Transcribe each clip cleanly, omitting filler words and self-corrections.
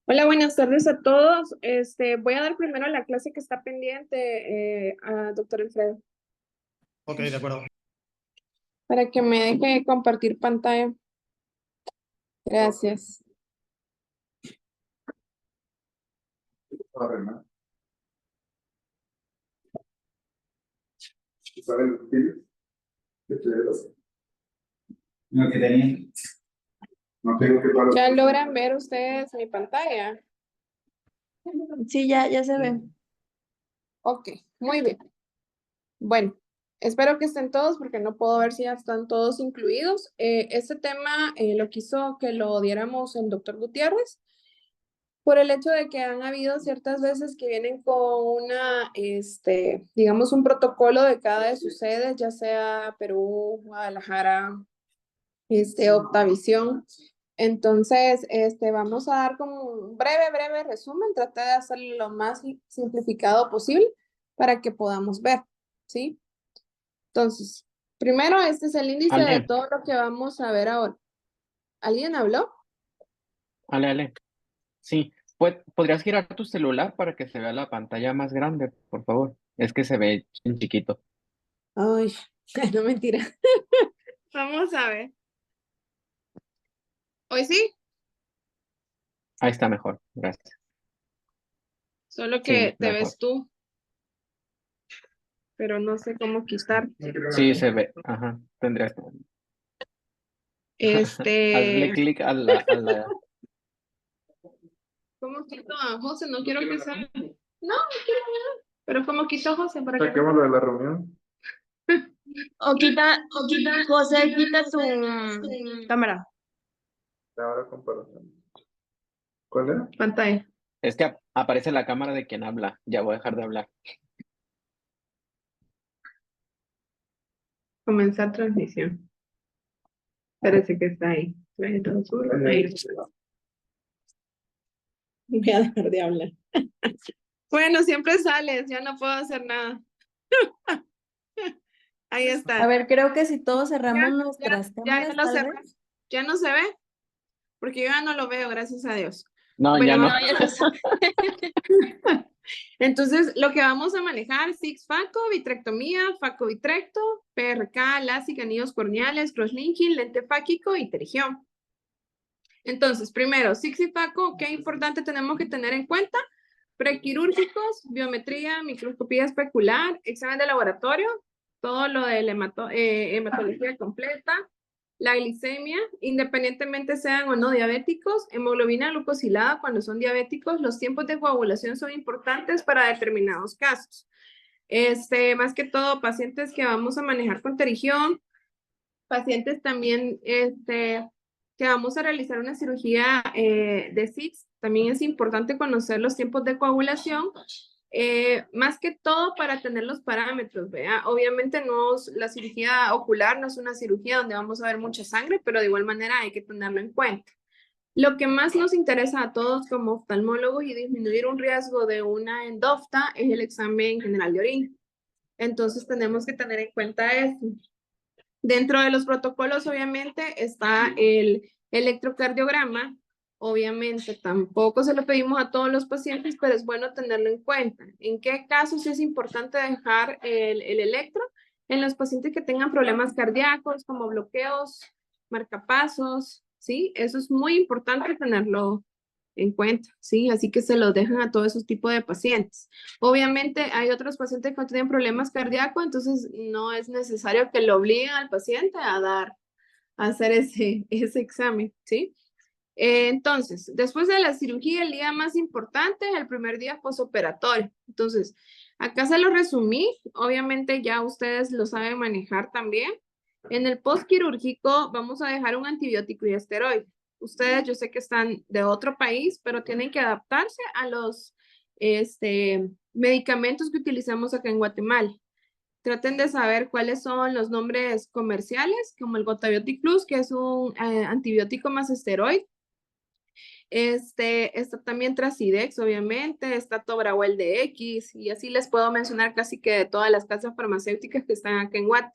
Hola, buenas tardes a todos. Voy a dar primero la clase que está pendiente a doctor Alfredo Ok, de acuerdo. para que me deje compartir pantalla. Gracias. Lo que tenía. No tengo que parar. ¿Ya logran ver ustedes mi pantalla? Sí, ya se ve. Ok, muy bien. Bueno, espero que estén todos porque no puedo ver si ya están todos incluidos. Este tema lo quiso que lo diéramos el doctor Gutiérrez por el hecho de que han habido ciertas veces que vienen con digamos, un protocolo de cada de sus sedes, ya sea Perú, Guadalajara, Optavisión. Entonces, vamos a dar como un breve resumen. Traté de hacerlo lo más simplificado posible para que podamos ver, ¿sí? Entonces, primero, este es el índice de Ale, todo lo que vamos a ver ahora. ¿Alguien habló? Ale. Sí, ¿podrías girar tu celular para que se vea la pantalla más grande, por favor? Es que se ve en chiquito. Ay, no mentira. Vamos a ver. Hoy sí, Ahí está mejor, gracias. solo Sí, que te mejor. ves tú, pero no sé cómo quitar. Sí, se ve. Ajá, tendrías. Hazle Este, clic a la. ¿Cómo quito a José? No quiero que salga. No, quiero ver. Pero ¿cómo quito a José para que Saquémoslo de la reunión. José, quita tu cámara. Ahora comparación. ¿Cuál era? pantalla? Es que aparece la cámara de quien habla. Ya voy a dejar de hablar. Comenzar transmisión. Parece que está ahí. Ahí. Voy a dejar de hablar. Bueno, siempre sales, ya no puedo hacer nada. Ahí A está. ver, creo que si todos cerramos Ya, nuestras ya cámaras, lo tal cerré. vez. Ya no se ve, porque yo ya no lo veo, gracias a Dios. No, Bueno, ya no. entonces, lo que vamos a manejar, six faco, vitrectomía, faco-vitrecto, PRK, LASIK, anillos corneales, crosslinking, lente fáquico y pterigión. Entonces, primero, six y faco, ¿qué importante tenemos que tener en cuenta? Prequirúrgicos, biometría, microscopía especular, examen de laboratorio, todo lo de la hematología completa, la glicemia, independientemente sean o no diabéticos, hemoglobina glucosilada cuando son diabéticos, los tiempos de coagulación son importantes para determinados casos. Más que todo, pacientes que vamos a manejar con pterigión, pacientes también, que vamos a realizar una cirugía de SIX, también es importante conocer los tiempos de coagulación, más que todo para tener los parámetros, ¿vea? Obviamente la cirugía ocular no es una cirugía donde vamos a ver mucha sangre, pero de igual manera hay que tenerlo en cuenta. Lo que más nos interesa a todos como oftalmólogos y disminuir un riesgo de una endofta es el examen general de orina. Entonces tenemos que tener en cuenta eso. Dentro de los protocolos, obviamente, está el electrocardiograma. Obviamente, tampoco se lo pedimos a todos los pacientes, pero es bueno tenerlo en cuenta. ¿En qué casos es importante dejar el electro? En los pacientes que tengan problemas cardíacos, como bloqueos, marcapasos, ¿sí? Eso es muy importante tenerlo en cuenta, ¿sí? Así que se los dejan a todos esos tipos de pacientes. Obviamente hay otros pacientes que no tienen problemas cardíacos, entonces no es necesario que lo obliguen al paciente a hacer ese examen, ¿sí? Entonces, después de la cirugía, el día más importante es el primer día posoperatorio. Entonces, acá se lo resumí, obviamente ya ustedes lo saben manejar también. En el postquirúrgico vamos a dejar un antibiótico y esteroide. Ustedes, yo sé que están de otro país, pero tienen que adaptarse a los medicamentos que utilizamos acá en Guatemala. Traten de saber cuáles son los nombres comerciales, como el Gotabiotic Plus, que es un antibiótico más esteroide. Está también Trasidex, obviamente, está Tobrawel DX, y así les puedo mencionar casi que de todas las casas farmacéuticas que están acá en Guate.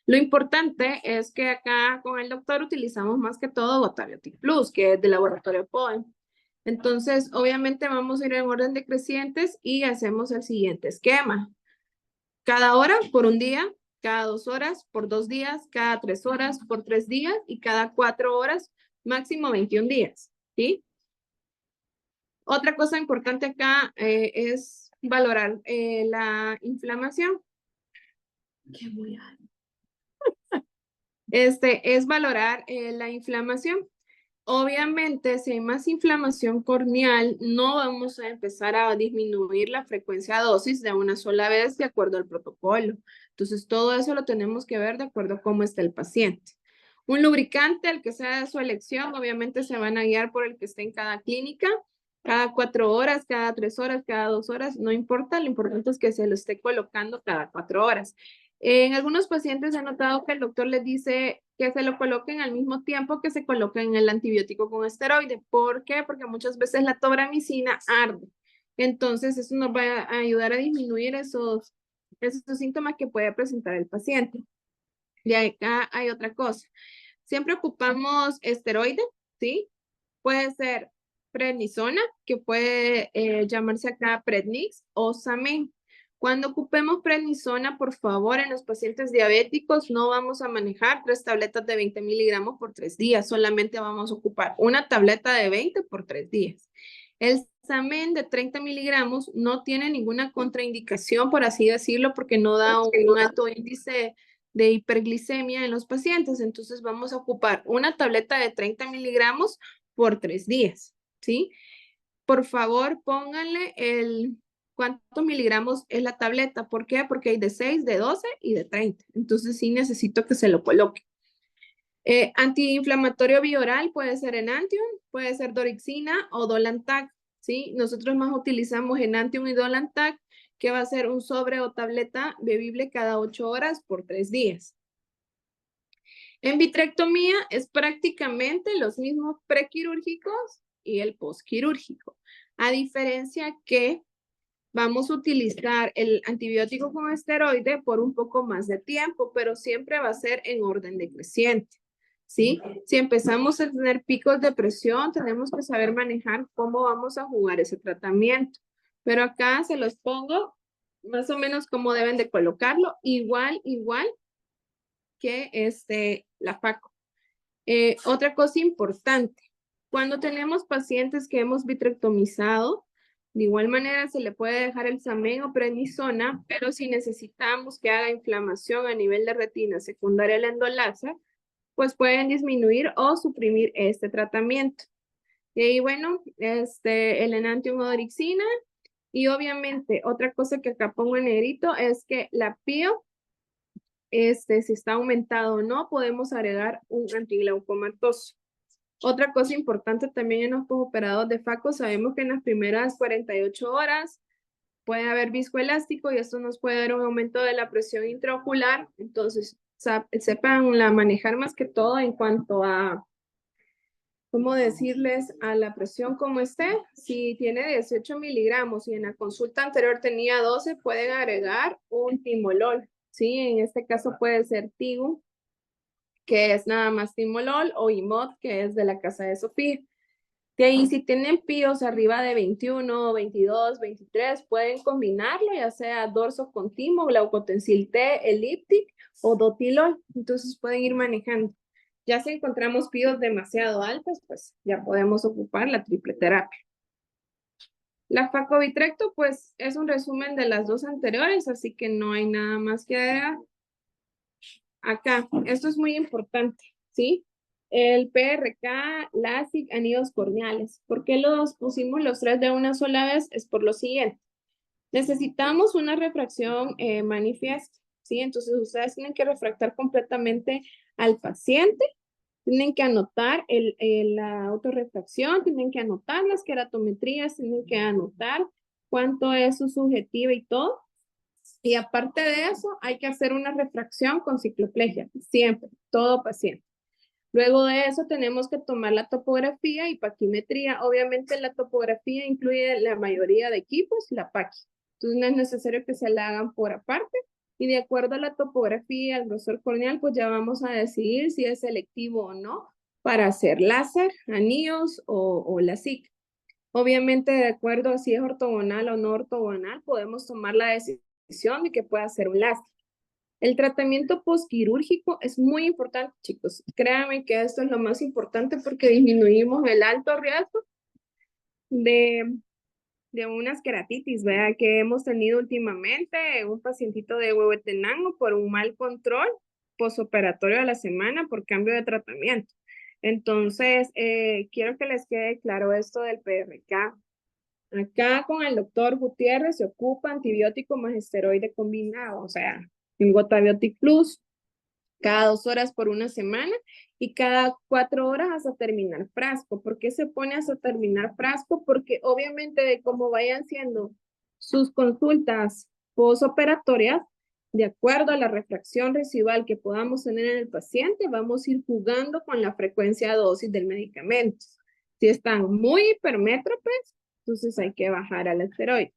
Lo importante es que acá con el doctor utilizamos más que todo Gotabiotic Plus, que es de laboratorio Poem. Entonces, obviamente vamos a ir en orden decrecientes y hacemos el siguiente esquema. Cada hora por un día, cada 2 horas por 2 días, cada 3 horas por 3 días y cada 4 horas, máximo 21 días, ¿sí? Otra cosa importante acá es valorar la inflamación. Qué muy alto. Es valorar la inflamación. Obviamente, si hay más inflamación corneal, no vamos a empezar a disminuir la frecuencia dosis de una sola vez de acuerdo al protocolo. Entonces, todo eso lo tenemos que ver de acuerdo a cómo está el paciente. Un lubricante, el que sea de su elección, obviamente se van a guiar por el que esté en cada clínica, cada 4 horas, cada 3 horas, cada 2 horas, no importa, lo importante es que se lo esté colocando cada 4 horas. En algunos pacientes he notado que el doctor les dice que se lo coloquen al mismo tiempo que se coloquen el antibiótico con esteroide. ¿Por qué? Porque muchas veces la tobramicina arde. Entonces, eso nos va a ayudar a disminuir esos síntomas que puede presentar el paciente. Y acá hay otra cosa. Siempre ocupamos esteroide, ¿sí? Puede ser prednisona, que puede llamarse acá Prednix o Samen. Cuando ocupemos prednisona, por favor, en los pacientes diabéticos no vamos a manejar 3 tabletas de 20 miligramos por 3 días. Solamente vamos a ocupar una tableta de 20 por 3 días. El Samen de 30 miligramos no tiene ninguna contraindicación, por así decirlo, porque no da un alto índice de hiperglicemia en los pacientes. Entonces vamos a ocupar una tableta de 30 miligramos por 3 días, ¿sí? Por favor, pónganle cuántos miligramos es la tableta. ¿Por qué? Porque hay de 6, de 12 y de 30. Entonces sí necesito que se lo coloque. Antiinflamatorio bioral puede ser Enantium, puede ser Dorixina o Dolantac, ¿sí? Nosotros más utilizamos Enantium y Dolantac, que va a ser un sobre o tableta bebible cada 8 horas por 3 días. En vitrectomía es prácticamente los mismos prequirúrgicos y el postquirúrgico. A diferencia que vamos a utilizar el antibiótico con esteroide por un poco más de tiempo, pero siempre va a ser en orden decreciente, ¿sí? Si empezamos a tener picos de presión, tenemos que saber manejar cómo vamos a jugar ese tratamiento. Pero acá se los pongo más o menos cómo deben de colocarlo, igual que la FACO. Otra cosa importante, cuando tenemos pacientes que hemos vitrectomizado, de igual manera se le puede dejar el Samen o prednisona, pero si necesitamos que haga inflamación a nivel de retina secundaria al endoláser, pues pueden disminuir o suprimir este tratamiento. Y ahí, bueno, el Enantium o Dorixina. Y obviamente, otra cosa que acá pongo en negrito es que la PIO, si está aumentado o no, podemos agregar un antiglaucomatoso. Otra cosa importante también en los postoperados de FACO, sabemos que en las primeras 48 horas puede haber viscoelástico y esto nos puede dar un aumento de la presión intraocular. Entonces, sepan manejar más que todo en cuanto a, ¿cómo decirles? A la presión como esté. Si tiene 18 miligramos y en la consulta anterior tenía 12, pueden agregar un timolol. Sí, en este caso puede ser Tigu, que es nada más timolol, o Imod, que es de la casa de Sofía. De ahí, si tienen PIOs arriba de 21, 22, 23, pueden combinarlo, ya sea dorso con timo, glaucotensil T, eliptic o dotilol. Entonces pueden ir manejando. Ya si encontramos PIOs demasiado altos, pues ya podemos ocupar la triple terapia. La facovitrecto, pues es un resumen de las dos anteriores, así que no hay nada más que agregar. Acá, esto es muy importante, ¿sí? El PRK, LASIK, anillos corneales. ¿Por qué los pusimos los 3 de una sola vez? Es por lo siguiente. Necesitamos una refracción manifiesta, ¿sí? Entonces, ustedes tienen que refractar completamente al paciente, tienen que anotar la autorrefracción, tienen que anotar las queratometrías, tienen que anotar cuánto es su subjetiva y todo. Y aparte de eso, hay que hacer una refracción con cicloplegia, siempre, todo paciente. Luego de eso tenemos que tomar la topografía y paquimetría. Obviamente la topografía incluye la mayoría de equipos, la paqui. Entonces no es necesario que se la hagan por aparte. Y de acuerdo a la topografía, al grosor corneal, pues ya vamos a decidir si es selectivo o no para hacer láser, anillos o LASIK. Obviamente, de acuerdo a si es ortogonal o no ortogonal, podemos tomar la decisión de que pueda ser un láser. El tratamiento postquirúrgico es muy importante, chicos. Créanme que esto es lo más importante porque disminuimos el alto riesgo de unas queratitis, ¿verdad? Que hemos tenido últimamente, un pacientito de Huehuetenango por un mal control posoperatorio a la semana por cambio de tratamiento. Entonces, quiero que les quede claro esto del PRK. Acá con el doctor Gutiérrez se ocupa antibiótico más esteroide combinado, o sea, el Gotabiotic Plus, cada 2 horas por una semana y cada 4 horas hasta terminar frasco. ¿Por qué se pone hasta terminar frasco? Porque obviamente de cómo vayan siendo sus consultas postoperatorias, de acuerdo a la refracción residual que podamos tener en el paciente, vamos a ir jugando con la frecuencia dosis del medicamento. Si están muy hipermétropes, entonces hay que bajar al esteroide.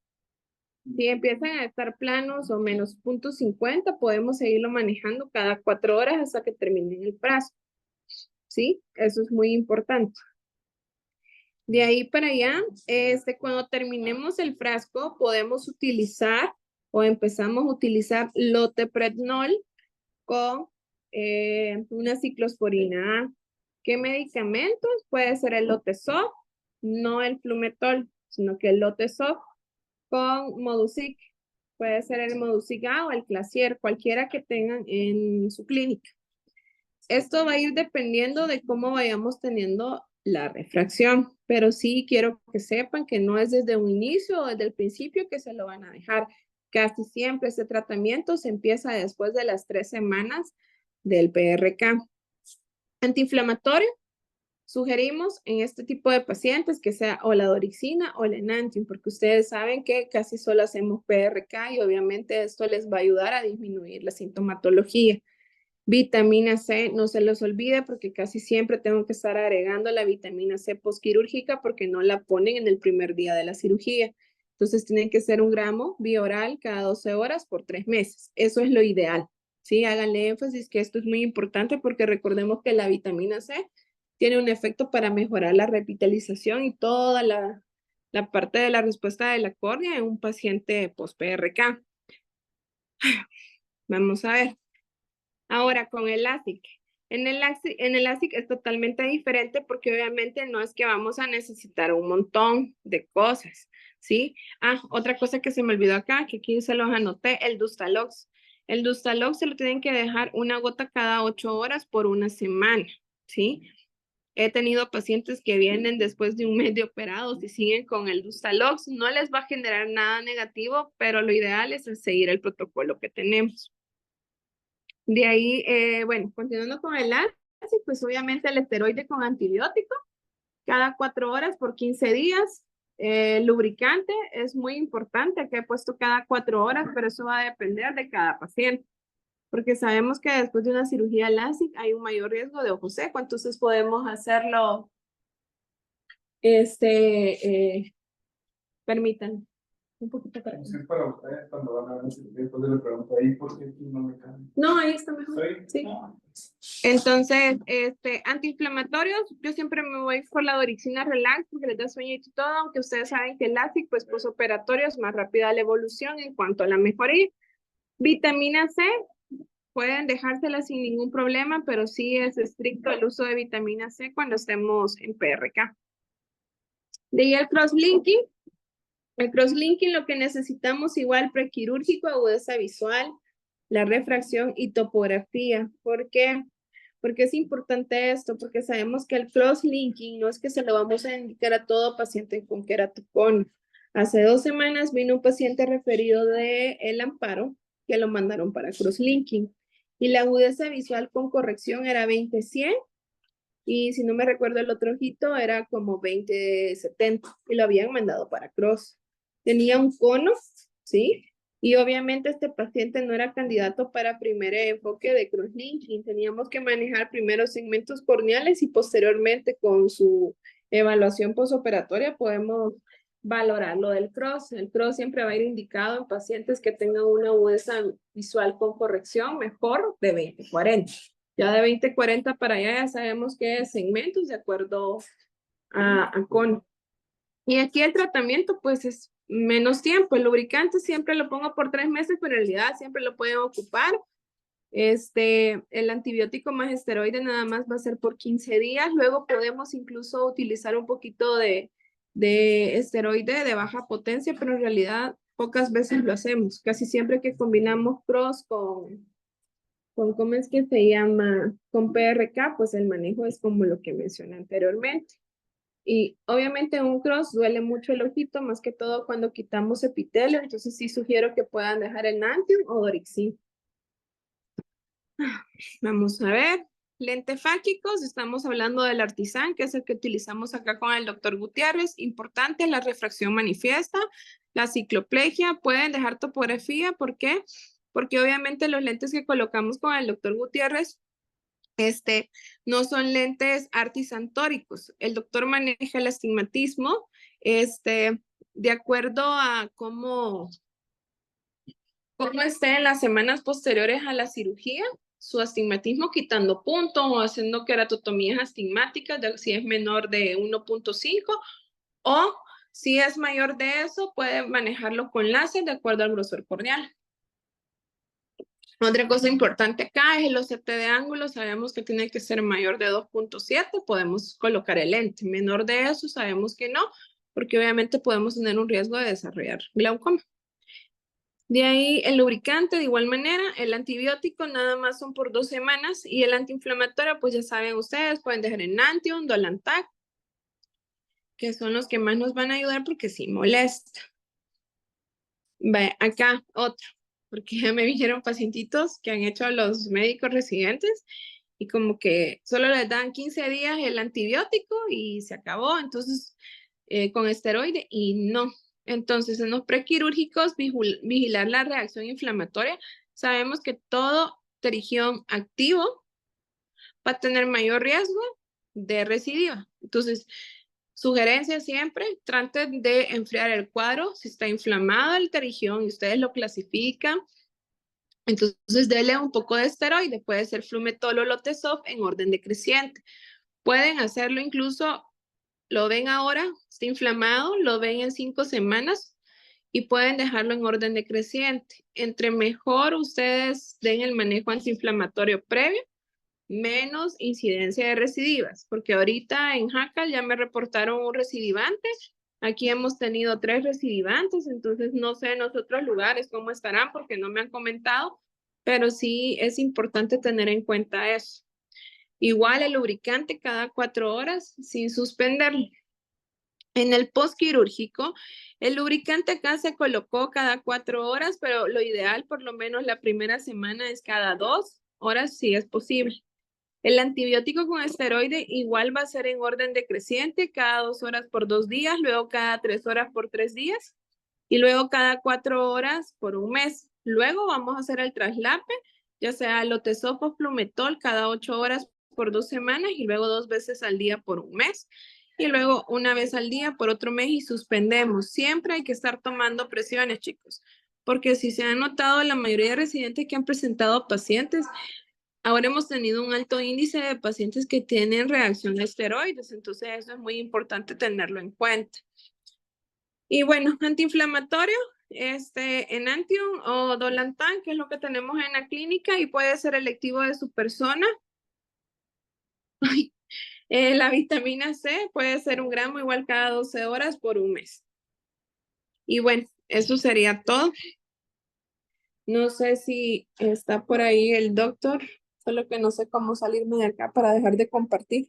Si empiezan a estar planos o menos 0.50, podemos seguirlo manejando cada 4 horas hasta que termine el frasco. ¿Sí? Eso es muy importante. De ahí para allá, cuando terminemos el frasco, podemos utilizar o empezamos a utilizar loteprednol con una ciclosporina A. ¿Qué medicamentos? Puede ser el Lotesoft, no el Flumetol, sino que el Lotesoft con Modusic. Puede ser el Modusic A o el Clasier, cualquiera que tengan en su clínica. Esto va a ir dependiendo de cómo vayamos teniendo la refracción, pero sí quiero que sepan que no es desde un inicio o desde el principio que se lo van a dejar. Casi siempre este tratamiento se empieza después de las 3 semanas del PRK. Antiinflamatorio. Sugerimos en este tipo de pacientes que sea o la dorixina o el enantium, porque ustedes saben que casi solo hacemos PRK y obviamente esto les va a ayudar a disminuir la sintomatología. Vitamina C, no se los olvide porque casi siempre tengo que estar agregando la vitamina C postquirúrgica porque no la ponen en el primer día de la cirugía. Entonces tienen que ser 1 gramo bioral cada 12 horas por 3 meses. Eso es lo ideal. ¿Sí? Háganle énfasis que esto es muy importante porque recordemos que la vitamina C tiene un efecto para mejorar la revitalización y toda la parte de la respuesta de la córnea en un paciente post-PRK. Vamos a ver. Ahora con el LASIK. En el LASIK es totalmente diferente porque obviamente no es que vamos a necesitar un montón de cosas, ¿sí? Otra cosa que se me olvidó acá, que aquí se los anoté, el Dustalox. El Dustalox se lo tienen que dejar 1 gota cada 8 horas por 1 semana, ¿sí? He tenido pacientes que vienen después de 1 mes de operados y siguen con el Dustalox. No les va a generar nada negativo, pero lo ideal es seguir el protocolo que tenemos. De ahí, bueno, continuando con el LASIK, pues obviamente el esteroide con antibiótico, cada 4 horas por 15 días. Lubricante es muy importante, que he puesto cada 4 horas, pero eso va a depender de cada paciente. Porque sabemos que después de una cirugía LASIK hay un mayor riesgo de ojo seco, entonces podemos hacerlo, permítanme un poquito para acá. Es para ustedes cuando van a ver después le pregunto ahí por qué aquí no me cambia. No, ahí está mejor. Sí. Entonces, antiinflamatorios, yo siempre me voy por la dorixina relax porque les da sueño y todo, aunque ustedes saben que el LASIK, pues posoperatorio es más rápida la evolución en cuanto a la mejoría. Vitamina C, pueden dejársela sin ningún problema, pero sí es estricto el uso de vitamina C cuando estemos en PRK. De ahí el crosslinking. El crosslinking lo que necesitamos igual prequirúrgico, agudeza visual, la refracción y topografía. ¿Por qué? Porque es importante esto, porque sabemos que el crosslinking no es que se lo vamos a indicar a todo paciente con queratoconio. Hace 2 semanas vino un paciente referido de El Amparo que lo mandaron para crosslinking y la agudeza visual con corrección era 20-100 y si no me recuerdo el otro ojito era como 20-70 y lo habían mandado para cross. Tenía un cono, ¿sí? Y obviamente este paciente no era candidato para primer enfoque de crosslinking. Teníamos que manejar primero segmentos corneales y posteriormente con su evaluación posoperatoria podemos valorar lo del cross. El cross siempre va a ir indicado en pacientes que tengan una agudeza visual con corrección mejor de 20-40. Ya de 20-40 para allá ya sabemos que es segmentos de acuerdo a cono. Y aquí el tratamiento pues es menos tiempo. El lubricante siempre lo pongo por 3 meses, pero en realidad siempre lo pueden ocupar. El antibiótico más esteroide nada más va a ser por 15 días. Luego podemos incluso utilizar un poquito de esteroide de baja potencia, pero en realidad pocas veces lo hacemos. Casi siempre que combinamos cross con ¿cómo es que se llama? Con PRK, pues el manejo es como lo que mencioné anteriormente. Y obviamente un cross duele mucho el ojito, más que todo cuando quitamos epitelio, entonces sí sugiero que puedan dejar el Nantium o Dorixin. Vamos a ver, lentefáquicos, estamos hablando del Artisan, que es el que utilizamos acá con el doctor Gutiérrez. Importante, la refracción manifiesta, la cicloplegia, pueden dejar topografía, ¿por qué? Porque obviamente los lentes que colocamos con el doctor Gutiérrez no son lentes artisantóricos. El doctor maneja el astigmatismo, de acuerdo a cómo esté en las semanas posteriores a la cirugía, su astigmatismo quitando puntos o haciendo queratotomías astigmáticas, si es menor de 1.5 o si es mayor de eso, puede manejarlo con láser de acuerdo al grosor corneal. Otra cosa importante acá es el OCT de ángulo. Sabemos que tiene que ser mayor de 2.7. Podemos colocar el lente. Menor de eso sabemos que no, porque obviamente podemos tener un riesgo de desarrollar glaucoma. De ahí el lubricante de igual manera. El antibiótico nada más son por 2 semanas. Y el antiinflamatorio, pues ya saben ustedes, pueden dejar en Nantium, Dolantac, que son los que más nos van a ayudar porque sí molesta. Acá otro, porque ya me vinieron pacientitos que han hecho los médicos residentes y como que solo les dan 15 días el antibiótico y se acabó, entonces con esteroide y no. Entonces en los prequirúrgicos vigilar la reacción inflamatoria. Sabemos que todo pterigión activo va a tener mayor riesgo de recidiva. Entonces, sugerencia siempre, traten de enfriar el cuadro. Si está inflamado el pterigión y ustedes lo clasifican, entonces denle un poco de esteroide. Puede ser Flumetol o Lotezop en orden decreciente. Pueden hacerlo incluso, lo ven ahora, está inflamado, lo ven en 5 semanas y pueden dejarlo en orden decreciente. Entre mejor ustedes den el manejo antiinflamatorio previo, menos incidencia de recidivas, porque ahorita en Jacal ya me reportaron un recidivante. Aquí hemos tenido 3 recidivantes, entonces no sé en los otros lugares cómo estarán porque no me han comentado, pero sí es importante tener en cuenta eso. Igual el lubricante cada 4 horas sin suspenderlo. En el postquirúrgico, el lubricante acá se colocó cada 4 horas, pero lo ideal por lo menos la primera semana es cada 2 horas si es posible. El antibiótico con esteroide igual va a ser en orden decreciente, cada 2 horas por 2 días, luego cada 3 horas por 3 días y luego cada 4 horas por un mes. Luego vamos a hacer el traslape, ya sea Lotezop o Flumetol cada 8 horas por 2 semanas y luego 2 veces al día por un mes y luego una vez al día por otro mes y suspendemos. Siempre hay que estar tomando presiones, chicos, porque si se han notado, la mayoría de residentes que han presentado pacientes, ahora hemos tenido un alto índice de pacientes que tienen reacción a esteroides, entonces eso es muy importante tenerlo en cuenta. Y bueno, antiinflamatorio, Enantium o Dolantan, que es lo que tenemos en la clínica y puede ser electivo de su persona. La vitamina C puede ser 1 gramo igual cada 12 horas por un mes. Y bueno, eso sería todo. No sé si está por ahí el doctor, solo que no sé cómo salirme de acá para dejar de compartir.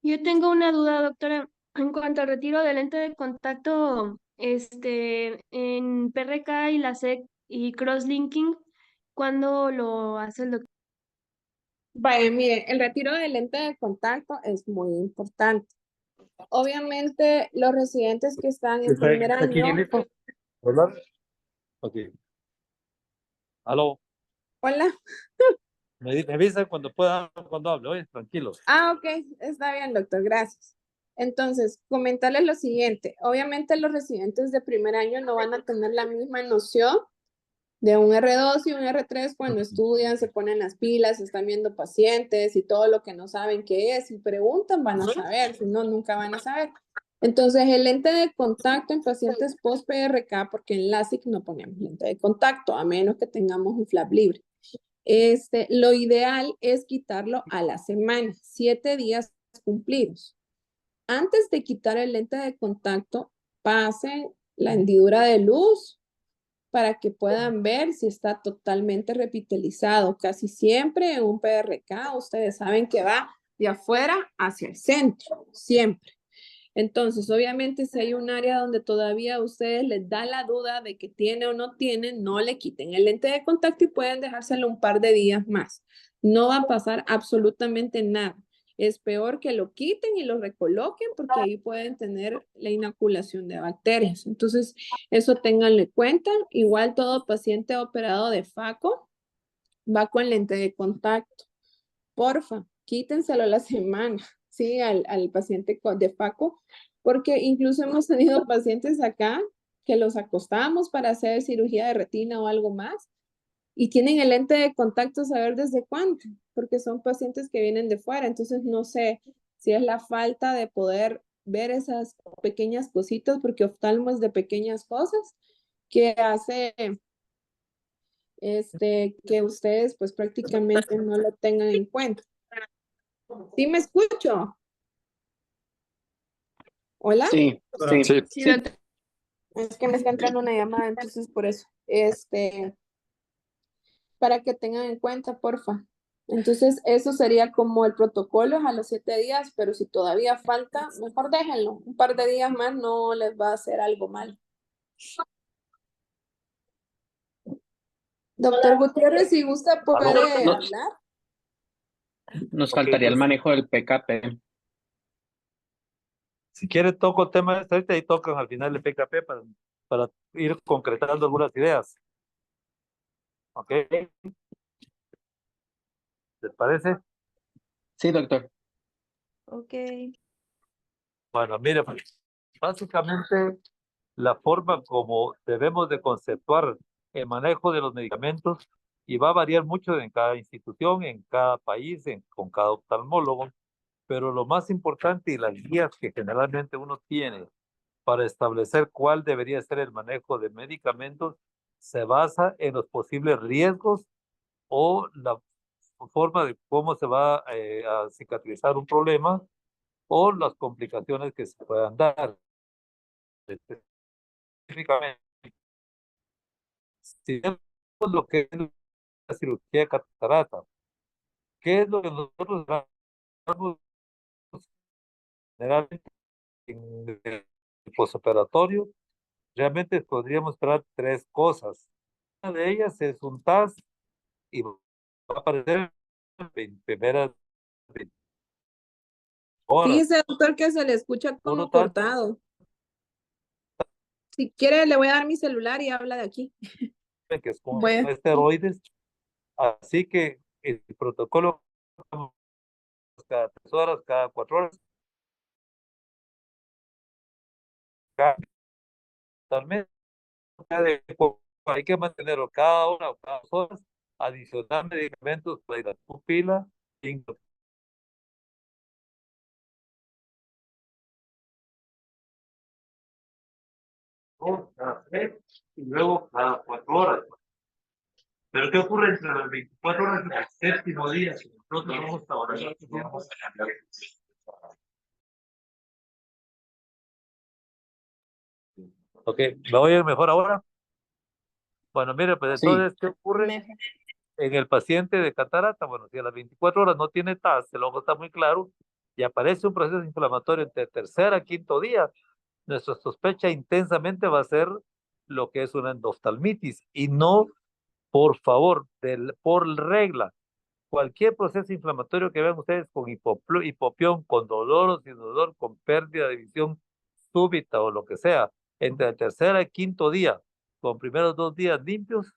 Yo tengo una duda, doctora, en cuanto al retiro de lente de contacto, en PRK y la SEC y crosslinking, ¿cuándo lo hace el doctor? Vaya, mire, el retiro de lente de contacto es muy importante. Obviamente, los residentes que están en primer ¿Aquí año. listo? ¿Verdad? Ok. Aló, Hola. me avisa cuando pueda, cuando hable, oye, tranquilos. Ok, está bien, doctor, gracias. Entonces, comentarles lo siguiente. Obviamente, los residentes de primer año no van a tener la misma noción de un R2 y un R3 cuando estudian, se ponen las pilas, están viendo pacientes y todo lo que no saben qué es y preguntan, van a saber, si no, nunca van a saber. Entonces, el lente de contacto en pacientes post-PRK, porque en LASIK no ponemos lente de contacto, a menos que tengamos un flap libre. Lo ideal es quitarlo a la semana, 7 días cumplidos. Antes de quitar el lente de contacto, pasen la hendidura de luz para que puedan ver si está totalmente repitelizado. Casi siempre en un PRK, ustedes saben que va de afuera hacia el centro, siempre. Entonces, obviamente, si hay un área donde todavía a ustedes les da la duda de que tiene o no tiene, no le quiten el lente de contacto y pueden dejárselo un par de días más. No va a pasar absolutamente nada. Es peor que lo quiten y lo recoloquen porque ahí pueden tener la inoculación de bacterias. Entonces, eso ténganlo en cuenta. Igual todo paciente operado de FACO va con lente de contacto. Porfa, quítenselo a la semana, ¿sí? Al paciente de FACO, porque incluso hemos tenido pacientes acá que los acostamos para hacer cirugía de retina o algo más y tienen el lente de contacto, saber desde cuándo, porque son pacientes que vienen de fuera, entonces no sé si es la falta de poder ver esas pequeñas cositas, porque oftalmo es de pequeñas cosas, que hace que ustedes pues prácticamente no lo tengan en cuenta. ¿Sí me escucho? ¿Hola? Sí, sí. Sí, es que me está entrando una llamada, entonces por eso. Para que tengan en cuenta, porfa. Entonces, eso sería como el protocolo a los 7 días, pero si todavía falta, mejor déjenlo. Un par de días más no les va a hacer algo mal. Doctor Gutiérrez, si gusta, puede No, hablar. nos Ok, faltaría el pues, manejo del PKP. si quieren toco el tema de esta ahorita y tocan al final el PKP para ir concretando algunas ideas. ¿Ok? ¿Les parece? Sí, doctor. Ok. Bueno, mire, pues, básicamente la forma como debemos de conceptuar el manejo de los medicamentos y va a variar mucho en cada institución, en cada país, con cada oftalmólogo, pero lo más importante y las guías que generalmente uno tiene para establecer cuál debería ser el manejo de medicamentos se basa en los posibles riesgos o la forma de cómo se va a cicatrizar un problema o las complicaciones que se puedan dar. Específicamente, si vemos lo que es la cirugía de catarata, ¿qué es lo que nosotros damos generalmente en el postoperatorio? Realmente podríamos esperar 3 cosas. Una de ellas es un TAS y va a aparecer en primeras 20 horas. Fíjese, doctor, que se le escucha Por lo como tanto, cortado. Si quiere, le voy a dar mi celular y habla de aquí. que es con Bueno, esteroides, así que el protocolo cada 3 horas, cada 4 horas, cada, totalmente, hay que mantenerlo cada hora o cada 2 horas, adicionar medicamentos para ir a la pupila, cada 3 y luego cada 4 horas. Pero ¿qué ocurre entre las 24 horas y el séptimo día? Si nosotros vamos a trabajar, vamos a cambiar. Ok, ¿me oye mejor ahora? Bueno, mire, pues Sí. entonces, ¿qué ocurre Mejor. en el paciente de catarata? Bueno, si a las 24 horas no tiene TAS, el ojo está muy claro y aparece un proceso inflamatorio entre tercer a quinto día, nuestra sospecha intensamente va a ser lo que es una endoftalmitis y no, por favor, por regla, cualquier proceso inflamatorio que vean ustedes con hipopión, con dolor o sin dolor, con pérdida de visión súbita o lo que sea, entre el tercer y quinto día, con primeros 2 días limpios,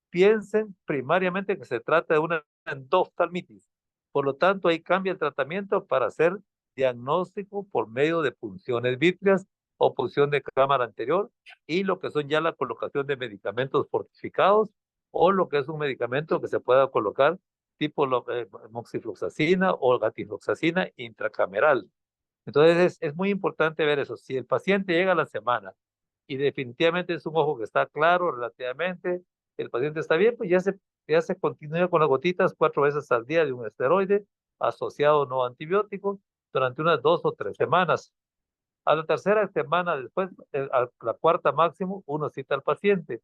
piensen primariamente que se trata de una endoftalmitis. Por lo tanto, ahí cambia el tratamiento para hacer diagnóstico por medio de punciones vítreas o posición de cámara anterior, y lo que son ya la colocación de medicamentos fortificados, o lo que es un medicamento que se pueda colocar tipo moxifloxacina o gatifloxacina intracameral. Entonces es muy importante ver eso. Si el paciente llega a la semana y definitivamente es un ojo que está claro relativamente, el paciente está bien, pues ya se continúa con las gotitas 4 veces al día de un esteroide asociado no antibiótico durante unas 2 o 3 semanas. A la tercera semana después, a la cuarta máximo, uno cita al paciente.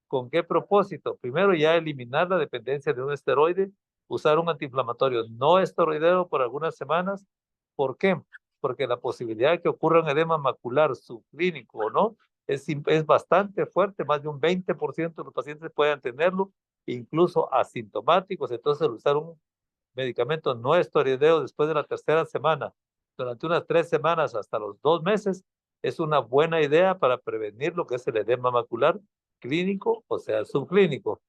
¿Con qué propósito? Primero, ya eliminar la dependencia de un esteroide, usar un antiinflamatorio no esteroideo por algunas semanas. ¿Por qué? Porque la posibilidad de que ocurra un edema macular subclínico o no es bastante fuerte, más de un 20% de los pacientes pueden tenerlo, incluso asintomáticos. Entonces, usar un medicamento no esteroideo después de la tercera semana, durante unas 3 semanas hasta los 2 meses, es una buena idea para prevenir lo que es el edema macular clínico, o sea, subclínico.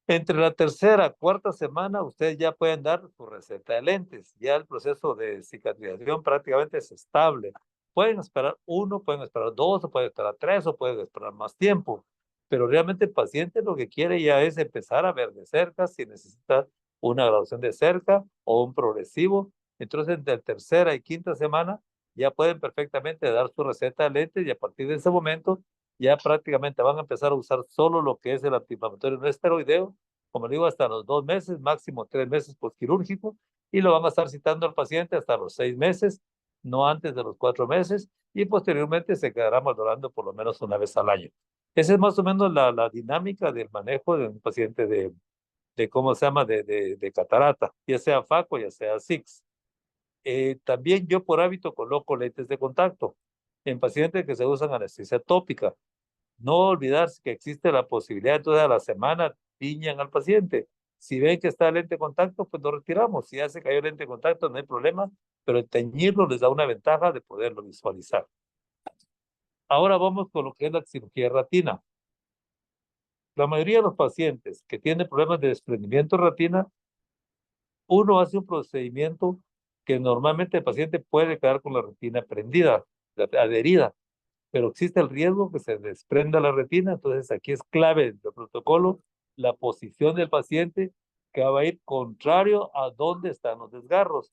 Entre la tercera y cuarta semana, ustedes ya pueden dar su receta de lentes. Ya el proceso de cicatrización prácticamente es estable. Pueden esperar 1, pueden esperar 2, o pueden esperar 3, o pueden esperar más tiempo. Pero realmente el paciente lo que quiere ya es empezar a ver de cerca si necesita una graduación de cerca o un progresivo. Entonces, entre la tercera y quinta semana, ya pueden perfectamente dar su receta de lentes, y a partir de ese momento ya prácticamente van a empezar a usar solo lo que es el antiinflamatorio no esteroideo, como digo, hasta los 2 meses, máximo 3 meses postquirúrgico, y lo van a estar citando al paciente hasta los 6 meses, no antes de los 4 meses, y posteriormente se quedará monitorando por lo menos una vez al año. Esa es más o menos la dinámica del manejo de un paciente de ¿cómo se llama?, de catarata, ya sea FACO, ya sea SIX. También yo por hábito coloco lentes de contacto en pacientes que se usan anestesia tópica. No olvidarse que existe la posibilidad, entonces a la semana tiñan al paciente. Si ven que está lente de contacto, pues lo retiramos. Si ya se cayó lente de contacto, no hay problema, pero el teñirlo les da una ventaja de poderlo visualizar. Ahora vamos con lo que es la cirugía de retina. La mayoría de los pacientes que tienen problemas de desprendimiento de retina, uno hace un procedimiento que normalmente el paciente puede quedar con la retina prendida, adherida, pero existe el riesgo que se desprenda la retina. Entonces aquí es clave el protocolo la posición del paciente, que va a ir contrario a donde están los desgarros.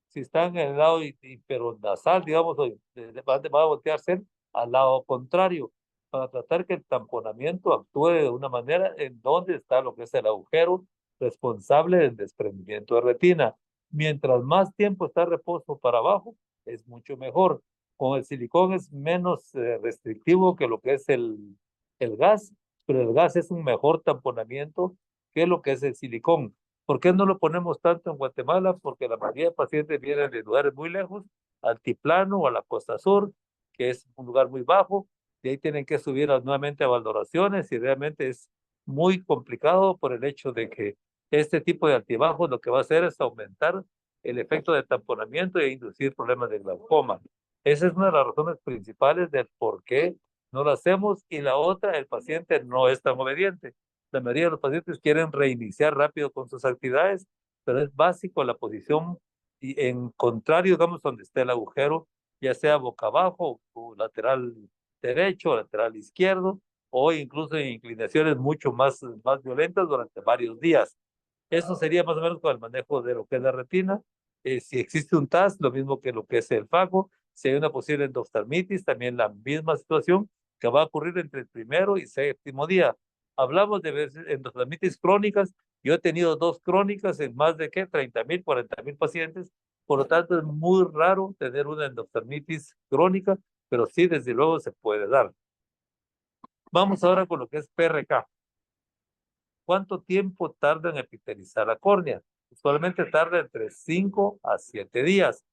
Si están en el lado hiperonasal, digamos, va a voltearse al lado contrario, para tratar que el tamponamiento actúe de una manera en donde está lo que es el agujero responsable del desprendimiento de retina. Mientras más tiempo está reposo para abajo, es mucho mejor. Con el silicón es menos restrictivo que lo que es el gas, pero el gas es un mejor tamponamiento que lo que es el silicón. ¿Por qué no lo ponemos tanto en Guatemala? Porque la mayoría de pacientes vienen de lugares muy lejos, altiplano o a la costa sur, que es un lugar muy bajo, y ahí tienen que subir nuevamente a valoraciones, y realmente es muy complicado por el hecho de que este tipo de altibajos lo que va a hacer es aumentar el efecto de tamponamiento e inducir problemas de glaucoma. Esa es una de las razones principales del por qué no lo hacemos. Y la otra, el paciente no es tan obediente. La mayoría de los pacientes quieren reiniciar rápido con sus actividades, pero es básico la posición y en contrario, digamos, donde esté el agujero, ya sea boca abajo o lateral derecho o lateral izquierdo, o incluso en inclinaciones mucho más violentas durante varios días. Eso sería más o menos con el manejo de lo que es la retina. Si existe un TAS, lo mismo que lo que es el FACO. Si hay una posible endoftalmitis, también la misma situación, que va a ocurrir entre el primero y séptimo día. Hablamos de endoftalmitis crónicas. Yo he tenido 2 crónicas en más de 30,000, 40,000 pacientes. Por lo tanto, es muy raro tener una endoftalmitis crónica, pero sí, desde luego, se puede dar. Vamos ahora con lo que es PRK. ¿Cuánto tiempo tarda en epitelizar la córnea? Usualmente tarda entre 5 a 7 días.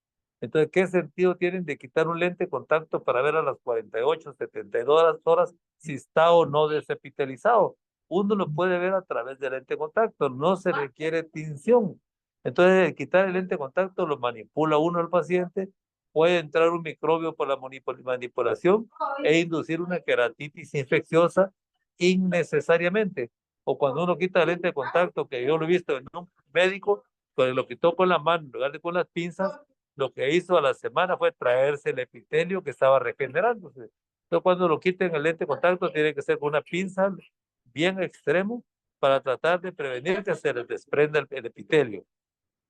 Entonces, ¿qué sentido tienen de quitar un lente de contacto para ver a las 48, 72 horas si está o no desepitelizado? Uno lo puede ver a través del lente de contacto, no se requiere tinción. Entonces, el quitar el lente de contacto lo manipula uno al paciente, puede entrar un microbio por la manipulación e inducir una queratitis infecciosa innecesariamente. O cuando uno quita el lente de contacto, que yo lo he visto en un médico, pues lo quitó con la mano en lugar de con las pinzas, lo que hizo a la semana fue traerse el epitelio que estaba regenerándose. Entonces, cuando lo quiten el lente de contacto, tiene que ser con una pinza bien extremo para tratar de prevenir que se les desprenda el epitelio.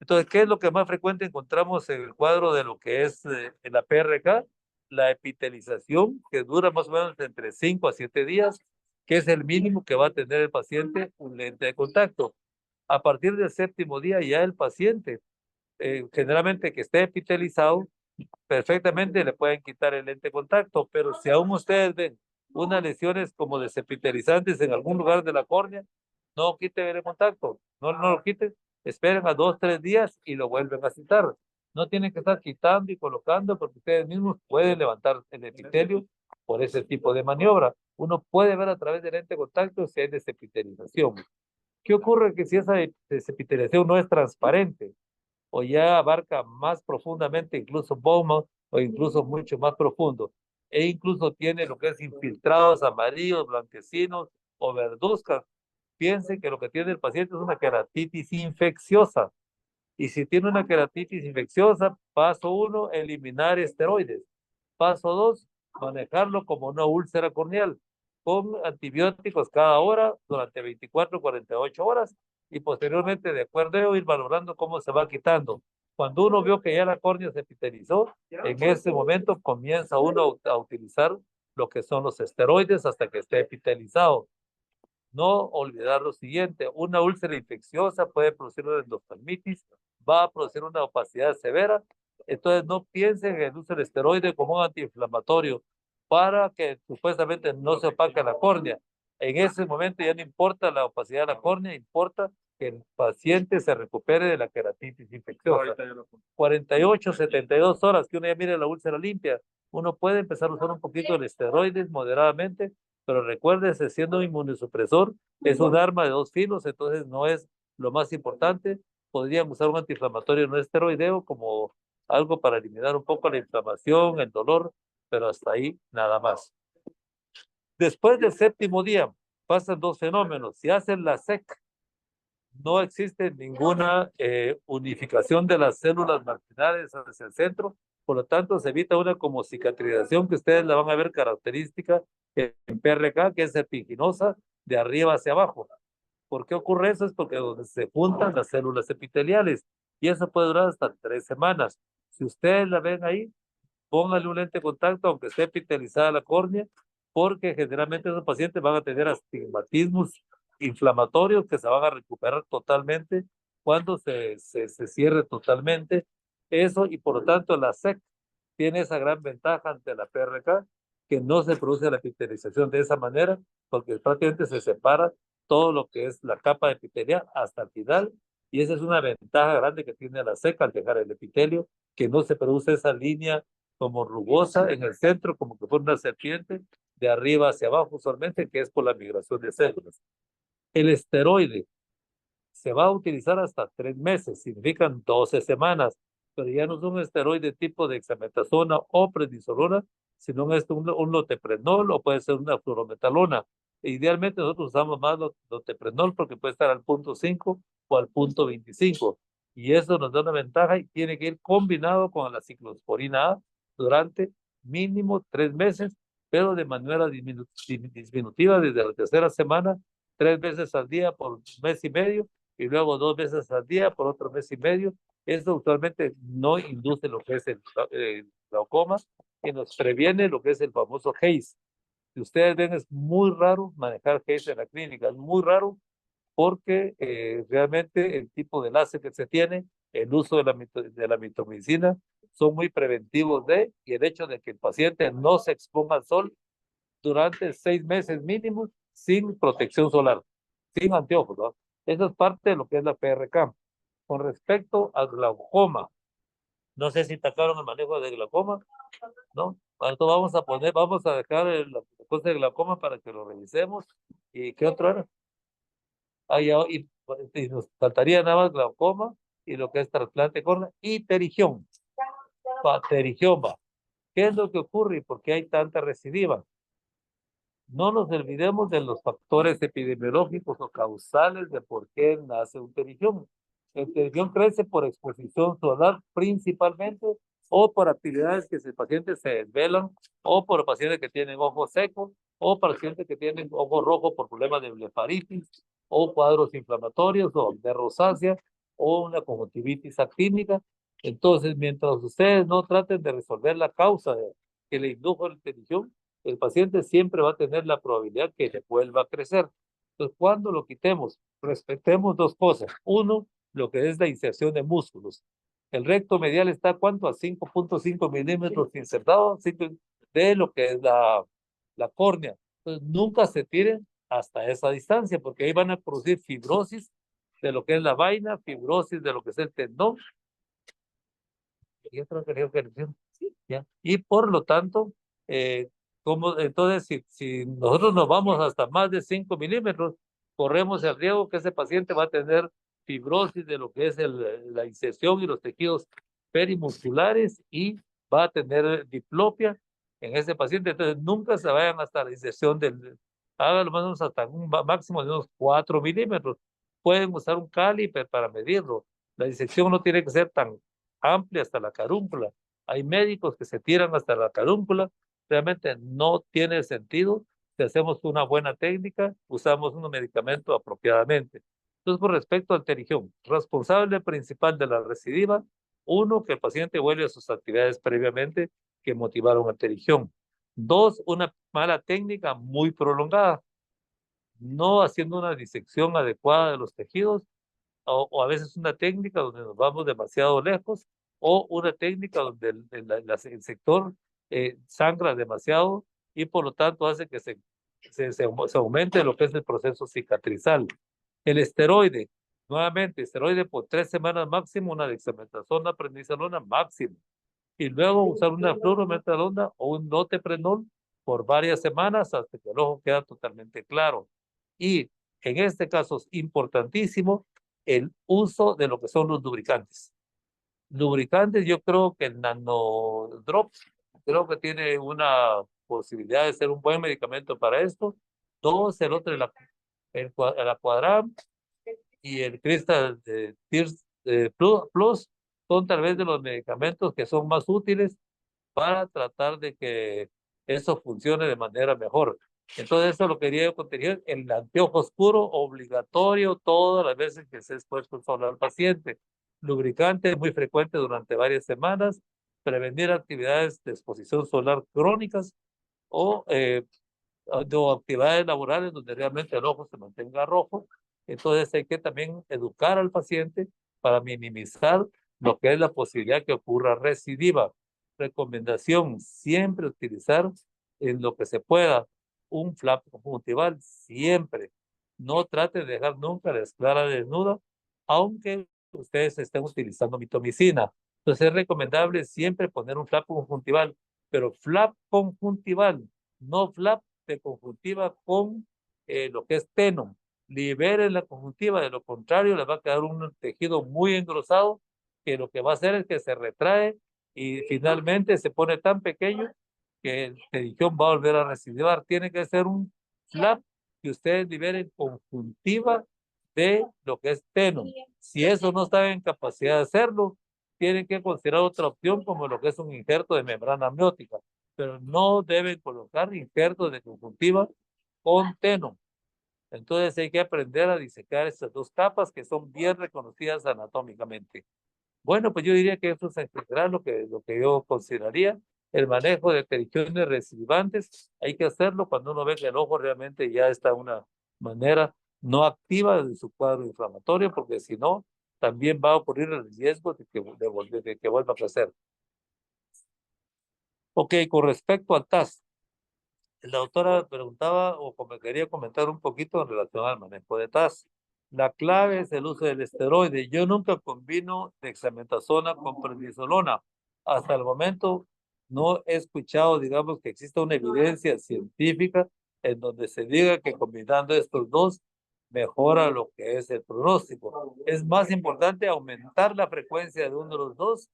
Entonces, ¿qué es lo que más frecuente encontramos en el cuadro de lo que es en la PRK? La epitelización, que dura más o menos entre 5 a 7 días, que es el mínimo que va a tener el paciente un lente de contacto. A partir del séptimo día ya el paciente, generalmente que esté epitelizado, perfectamente le pueden quitar el lente de contacto, pero si aún ustedes ven unas lesiones como desepitelizantes en algún lugar de la córnea, no quiten el contacto, no lo quiten, esperen a 2, 3 días y lo vuelven a citar. No tienen que estar quitando y colocando porque ustedes mismos pueden levantar el epitelio por ese tipo de maniobra. Uno puede ver a través del lente de contacto si hay desepitelización. ¿Qué ocurre? Que si esa desepitelización no es transparente, o ya abarca más profundamente, incluso Bowman, o incluso mucho más profundo, e incluso tiene lo que es infiltrados amarillos, blanquecinos o verduzcas. Piensen que lo que tiene el paciente es una queratitis infecciosa. Y si tiene una queratitis infecciosa, paso 1, eliminar esteroides. Paso 2, manejarlo como una úlcera corneal con antibióticos cada hora durante 24 48 horas y posteriormente, de acuerdo a ello, ir valorando cómo se va quitando. Cuando uno vio que ya la córnea se epitelizó, en ese momento comienza uno a utilizar lo que son los esteroides hasta que esté epitelizado. No olvidar lo siguiente, una úlcera infecciosa puede producir una endoftalmitis, va a producir una opacidad severa, entonces no piensen en el uso del esteroide como un antiinflamatorio para que supuestamente no se opaque la córnea. En ese momento ya no importa la opacidad de la córnea, importa que el paciente se recupere de la queratitis infecciosa. 48, 72 horas que uno ya mire la úlcera limpia, uno puede empezar a usar un poquito de esteroides moderadamente, pero recuérdese, siendo un inmunosupresor, es un arma de dos filos, entonces no es lo más importante. Podrían usar un antiinflamatorio no esteroideo como algo para eliminar un poco la inflamación, el dolor, pero hasta ahí nada más. Después del séptimo día, pasan dos fenómenos. Si hacen la SEC, no existe ninguna unificación de las células marginales hacia el centro, por lo tanto se evita una como cicatrización que ustedes la van a ver característica en PRK, que es epiginosa de arriba hacia abajo. ¿Por qué ocurre eso? Es porque donde se juntan las células epiteliales y eso puede durar hasta 3 semanas. Si ustedes la ven ahí, póngale un lente de contacto aunque esté epitelizada la córnea, porque generalmente esos pacientes van a tener astigmatismos inflamatorios que se van a recuperar totalmente cuando se cierre totalmente eso, y por lo tanto la SEC tiene esa gran ventaja ante la PRK, que no se produce la epitelización de esa manera, porque prácticamente se separa todo lo que es la capa epitelial hasta el final, y esa es una ventaja grande que tiene la SEC al dejar el epitelio, que no se produce esa línea como rugosa en el centro, como que fuera una serpiente, de arriba hacia abajo usualmente, que es por la migración de células. El esteroide se va a utilizar hasta 3 meses, significan 12 semanas, pero ya no es un esteroide tipo de dexametasona o prednisolona, sino es un loteprenol o puede ser una fluorometalona. Idealmente nosotros usamos más loteprenol porque puede estar al punto 5 o al punto 25, y eso nos da una ventaja y tiene que ir combinado con la ciclosporina A durante mínimo 3 meses, pero de manera disminutiva desde la tercera semana, 3 veces al día por 1 mes y medio, y luego 2 veces al día por otro 1 mes y medio. Esto usualmente no induce lo que es el glaucoma y nos previene lo que es el famoso Haze. Si ustedes ven, es muy raro manejar Haze en la clínica, es muy raro porque realmente el tipo de láser que se tiene, el uso de la mitomicina, son muy preventivos y el hecho de que el paciente no se exponga al sol durante 6 meses mínimo sin protección solar, sin anteojos, ¿no? Eso es parte de lo que es la PRK. Con respecto al glaucoma, no sé si tocaron el manejo de glaucoma, ¿no? Entonces vamos a dejar la cosa de glaucoma para que lo revisemos. ¿Y qué otro era? Y nos faltaría nada más glaucoma y lo que es trasplante córnea y terigión. Terigioma. ¿Qué es lo que ocurre y por qué hay tanta recidiva? No nos olvidemos de los factores epidemiológicos o causales de por qué nace un terigioma. El terigión crece por exposición solar principalmente o por actividades que el paciente se desvelan o por pacientes que tienen ojo seco o pacientes que tienen ojo rojo por problemas de blefaritis o cuadros inflamatorios o de rosácea o una conjuntivitis actínica. Entonces, mientras ustedes no traten de resolver la causa que le indujo el terigión, el paciente siempre va a tener la probabilidad que le vuelva a crecer. Entonces, cuando lo quitemos, respetemos dos cosas. Uno, lo que es la inserción de músculos. El recto medial está ¿cuánto? A 5.5 milímetros insertado de lo que es la córnea. Entonces, nunca se tiren hasta esa distancia, porque ahí van a producir fibrosis de lo que es la vaina, fibrosis de lo que es el tendón. Y otro que creo que sí, ya. Y por lo tanto, entonces, si nosotros nos vamos hasta más de 5 milímetros, corremos el riesgo que ese paciente va a tener fibrosis de lo que es la inserción y los tejidos perimusculares y va a tener diplopia en ese paciente. Entonces, nunca se vayan hasta la inserción hágalo más o menos hasta un máximo de unos 4 milímetros. Pueden usar un caliper para medirlo. La disección no tiene que ser tan amplia hasta la carúncula. Hay médicos que se tiran hasta la carúncula. Realmente no tiene sentido. Si hacemos una buena técnica, usamos un medicamento apropiadamente. Entonces, con respecto al terigión, responsable principal de la recidiva, uno, que el paciente vuelve a sus actividades previamente que motivaron al terigión. Dos, una mala técnica muy prolongada, no haciendo una disección adecuada de los tejidos, o a veces una técnica donde nos vamos demasiado lejos, o una técnica donde el sector sangra demasiado y por lo tanto hace que se aumente lo que es el proceso cicatrizal. El esteroide, nuevamente, esteroide por 3 semanas máximo, una dexametasona, prednisolona máximo, y luego usar una fluorometalona o un noteprenol por varias semanas hasta que el ojo queda totalmente claro. Y en este caso es importantísimo el uso de lo que son los lubricantes. Lubricantes, yo creo que el Nanodrop, creo que tiene una posibilidad de ser un buen medicamento para esto. Dos, el otro, el Aquadram y el Crystal Tears Plus son tal vez de los medicamentos que son más útiles para tratar de que eso funcione de manera mejor. Entonces, eso lo quería yo contener. El anteojo oscuro, obligatorio todas las veces que se ha expuesto el sol al paciente. Lubricante muy frecuente durante varias semanas. Prevenir actividades de exposición solar crónicas o actividades laborales donde realmente el ojo se mantenga rojo. Entonces, hay que también educar al paciente para minimizar lo que es la posibilidad que ocurra recidiva. Recomendación, siempre utilizar en lo que se pueda un flap conjuntival, siempre. No trate de dejar nunca la esclera desnuda, aunque ustedes estén utilizando mitomicina. Entonces es recomendable siempre poner un flap conjuntival, pero flap conjuntival, no flap de conjuntiva con lo que es tenon. Liberen la conjuntiva, de lo contrario les va a quedar un tejido muy engrosado que lo que va a hacer es que se retrae y finalmente se pone tan pequeño que el terigión va a volver a recidivar. Tiene que ser un flap que ustedes liberen conjuntiva de lo que es tenon. Si eso no está en capacidad de hacerlo, tienen que considerar otra opción como lo que es un injerto de membrana amniótica, pero no deben colocar injertos de conjuntiva con tenon. Entonces hay que aprender a disecar estas dos capas que son bien reconocidas anatómicamente. Bueno, pues yo diría que eso es en general lo que yo consideraría. El manejo de terigiones recidivantes hay que hacerlo cuando uno ve que el ojo realmente ya está de una manera no activa de su cuadro inflamatorio, porque si no, también va a ocurrir el riesgo de que vuelva a crecer. Ok, con respecto al TAS, la doctora preguntaba o me quería comentar un poquito en relación al manejo de TAS. La clave es el uso del esteroide. Yo nunca combino dexametasona con prednisolona. Hasta el momento no he escuchado, digamos, que exista una evidencia científica en donde se diga que combinando estos dos mejora lo que es el pronóstico. Es más importante aumentar la frecuencia de uno de los dos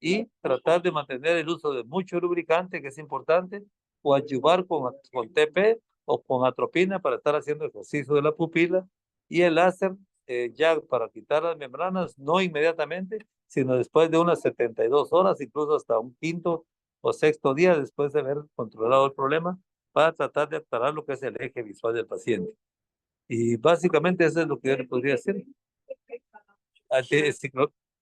y tratar de mantener el uso de mucho lubricante, que es importante, o ayudar con TP o con atropina para estar haciendo ejercicio de la pupila, y el láser ya para quitar las membranas, no inmediatamente, sino después de unas 72 horas, incluso hasta un quinto o sexto día después de haber controlado el problema, para tratar de aclarar lo que es el eje visual del paciente. Y básicamente eso es lo que yo le podría decir.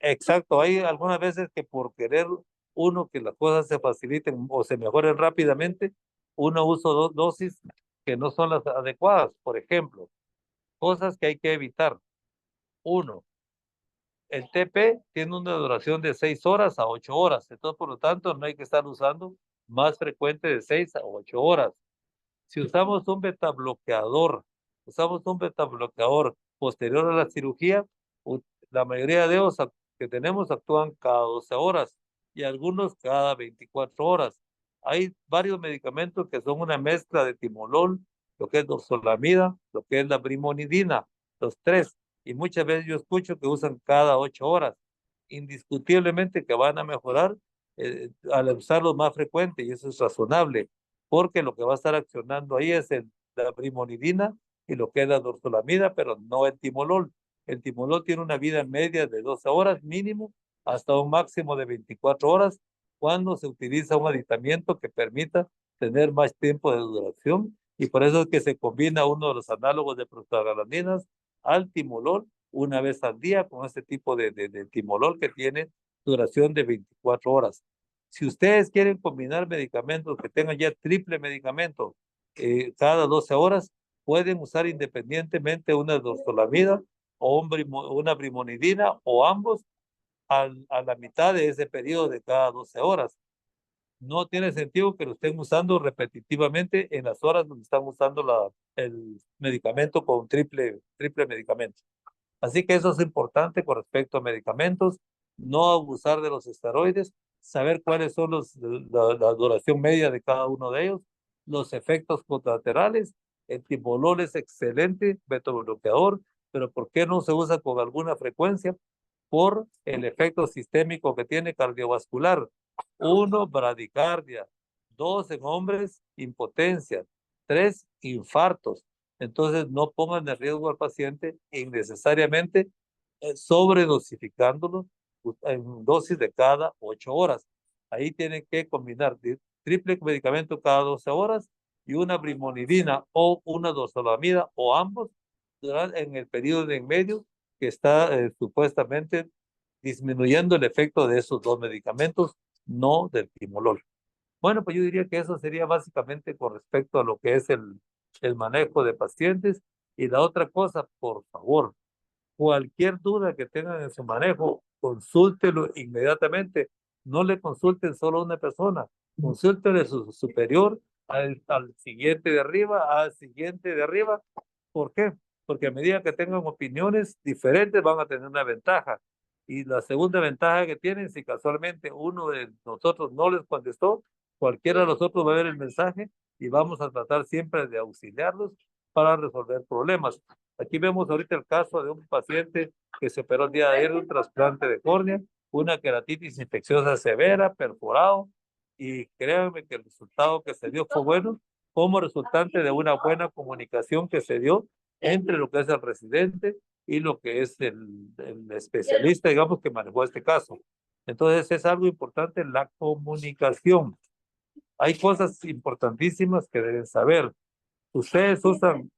Exacto, hay algunas veces que por querer uno que las cosas se faciliten o se mejoren rápidamente, uno usa dosis que no son las adecuadas. Por ejemplo, cosas que hay que evitar. Uno, el TP tiene una duración de 6 horas a 8 horas, entonces por lo tanto no hay que estar usando más frecuente de 6 a 8 horas. Si usamos un betabloqueador posterior a la cirugía, la mayoría de ellos que tenemos actúan cada 12 horas y algunos cada 24 horas. Hay varios medicamentos que son una mezcla de timolol, lo que es dorzolamida, lo que es la brimonidina, los tres. Y muchas veces yo escucho que usan cada 8 horas. Indiscutiblemente que van a mejorar al usarlos más frecuente y eso es razonable porque lo que va a estar accionando ahí es la brimonidina y lo que es la dorzolamida, pero no el timolol. El timolol tiene una vida media de 12 horas mínimo hasta un máximo de 24 horas cuando se utiliza un aditamiento que permita tener más tiempo de duración y por eso es que se combina uno de los análogos de prostaglandinas al timolol una vez al día con este tipo de timolol que tiene duración de 24 horas. Si ustedes quieren combinar medicamentos que tengan ya triple medicamento cada 12 horas, pueden usar independientemente una dorzolamida o una brimonidina o ambos a la mitad de ese periodo de cada 12 horas. No tiene sentido que lo estén usando repetitivamente en las horas donde están usando el medicamento con triple medicamento. Así que eso es importante con respecto a medicamentos, no abusar de los esteroides, saber cuáles son la duración media de cada uno de ellos, los efectos colaterales. El timolol es excelente beta-bloqueador, pero ¿por qué no se usa con alguna frecuencia? Por el efecto sistémico que tiene cardiovascular. 1, bradicardia. 2, en hombres, impotencia. 3, infartos. Entonces, no pongan en riesgo al paciente innecesariamente sobredosificándolo en dosis de cada 8 horas. Ahí tienen que combinar triple medicamento cada 12 horas y una brimonidina o una dorzolamida o ambos en el periodo de en medio que está supuestamente disminuyendo el efecto de esos dos medicamentos, no del timolol. Bueno, pues yo diría que eso sería básicamente con respecto a lo que es el manejo de pacientes. Y la otra cosa, por favor, cualquier duda que tengan en su manejo, consúltelo inmediatamente. No le consulten solo a una persona, consúltenle a su superior, al siguiente de arriba, al siguiente de arriba. ¿Por qué? Porque a medida que tengan opiniones diferentes van a tener una ventaja. Y la segunda ventaja que tienen, si casualmente uno de nosotros no les contestó, cualquiera de nosotros va a ver el mensaje y vamos a tratar siempre de auxiliarlos para resolver problemas. Aquí vemos ahorita el caso de un paciente que se operó el día de ayer de un trasplante de córnea, una queratitis infecciosa severa, perforado, y créanme que el resultado que se dio fue bueno como resultante de una buena comunicación que se dio entre lo que es el residente y lo que es el especialista, digamos, que manejó este caso. Entonces es algo importante la comunicación. Hay cosas importantísimas que deben saber. Ustedes usan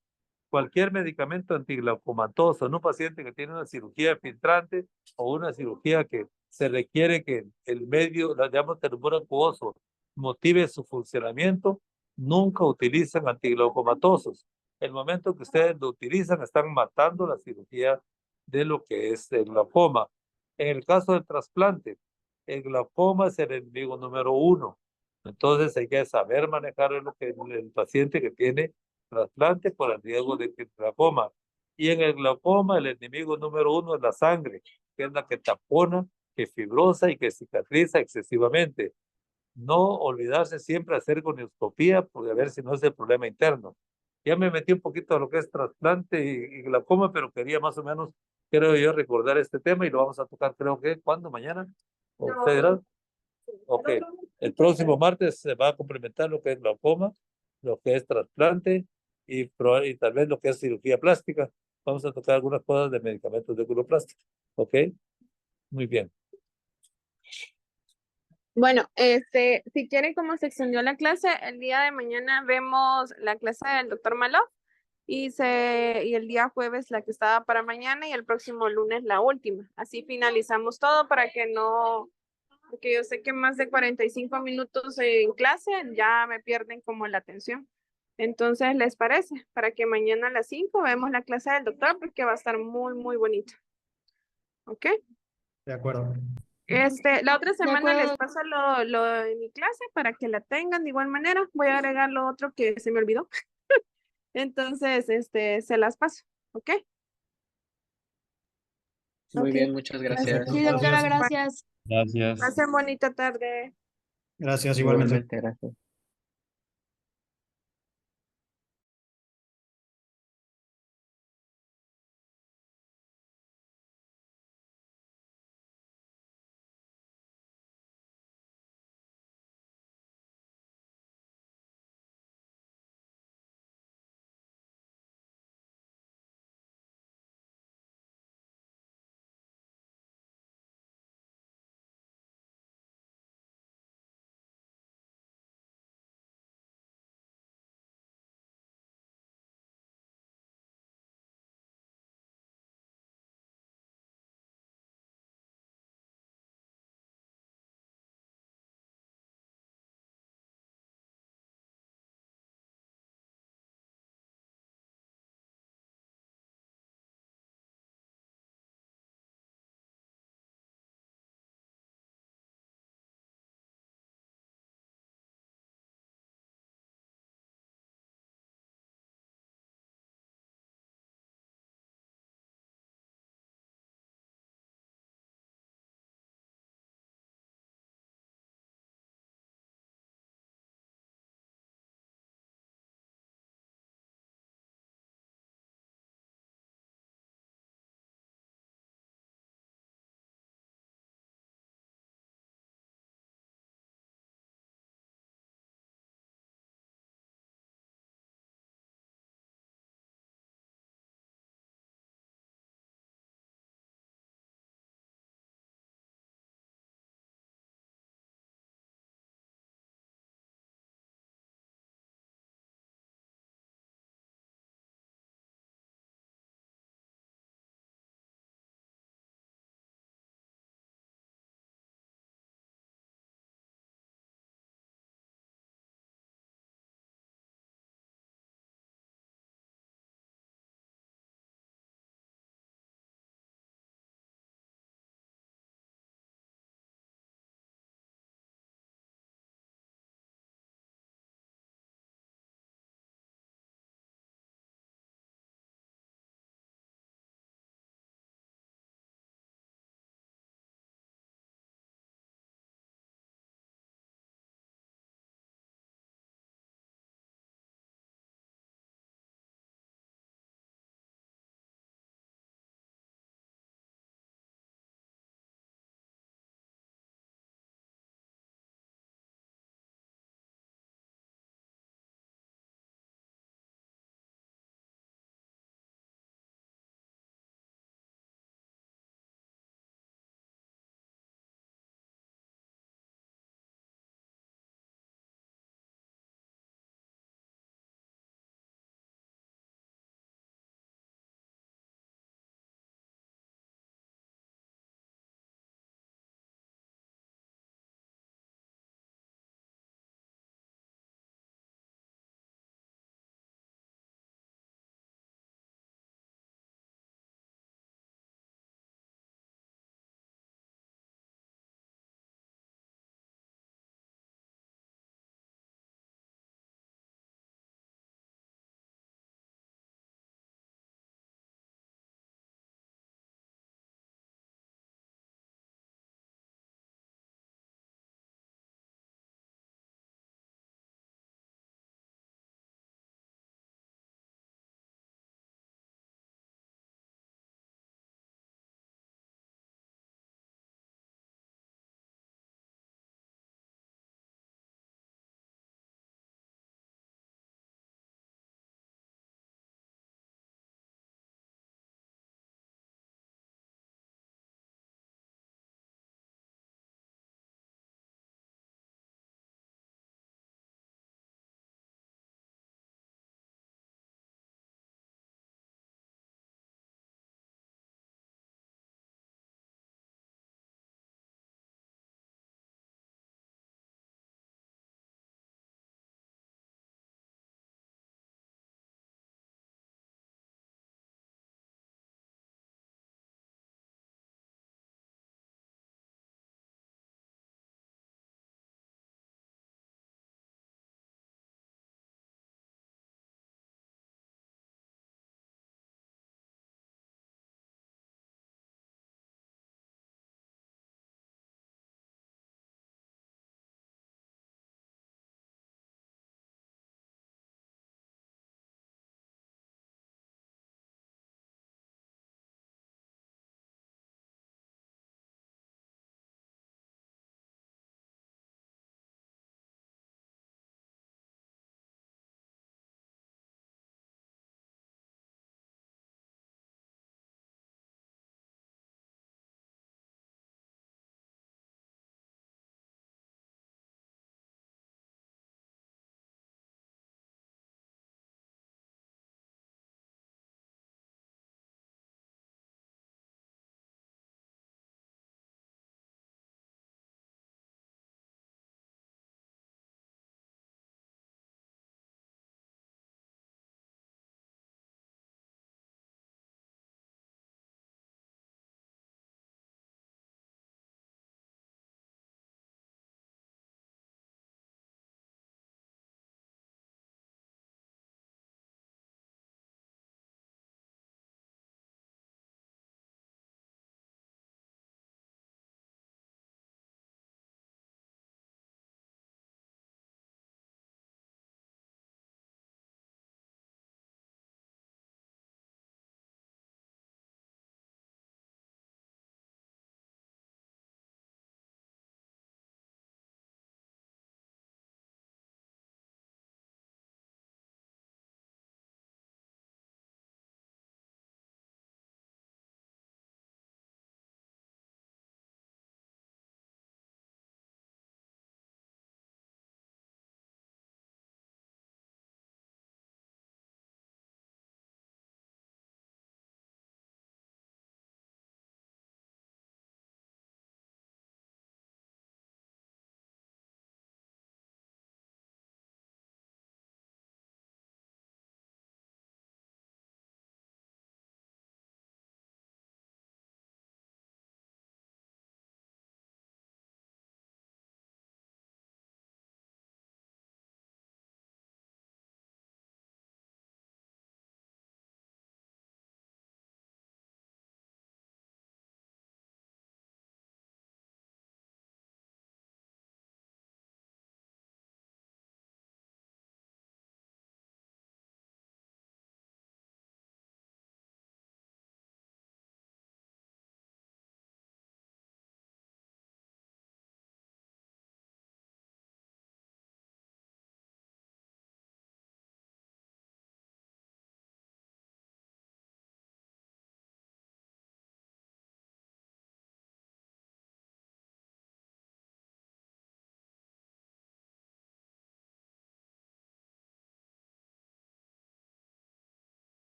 cualquier medicamento antiglaucomatoso en un paciente que tiene una cirugía filtrante o una cirugía que se requiere que el medio, la llamamos termómetro acuoso, motive su funcionamiento, nunca utilizan antiglaucomatosos. El momento que ustedes lo utilizan, están matando la cirugía de lo que es el glaucoma. En el caso del trasplante, el glaucoma es el enemigo número 1. Entonces hay que saber manejar el paciente que tiene trasplante por el riesgo de glaucoma. Y en el glaucoma el enemigo número 1 es la sangre, que es la que tapona, que fibrosa y que cicatriza excesivamente. No olvidarse siempre hacer gonioscopía porque a ver si no es el problema interno. Ya me metí un poquito a lo que es trasplante y glaucoma, pero quería más o menos, creo yo, recordar este tema y lo vamos a tocar, creo que, ¿cuándo? ¿Mañana? ¿O usted dirá? Ok, el próximo martes se va a complementar lo que es glaucoma, lo que es trasplante y tal vez lo que es cirugía plástica vamos a tocar algunas cosas de medicamentos de curoplástica. ¿Ok? Muy bien. Bueno, si quieren, como se extendió la clase, el día de mañana vemos la clase del doctor Malo y el día jueves la que estaba para mañana y el próximo lunes la última. Así finalizamos todo para que no, porque yo sé que más de 45 minutos en clase ya me pierden como la atención. Entonces, ¿les parece? Para que mañana a las 5 vemos la clase del doctor porque va a estar muy, muy bonito. ¿Ok? De acuerdo. La otra semana les acuerdo. paso lo de mi clase para que la tengan de igual manera. Voy a agregar lo otro que se me olvidó. Entonces, se las paso. ¿Ok? Muy Ok. bien, muchas Gracias. gracias. Sí, doctora, Gracias. gracias. Gracias. Pasen bonita tarde. Gracias igualmente. Igualmente, gracias.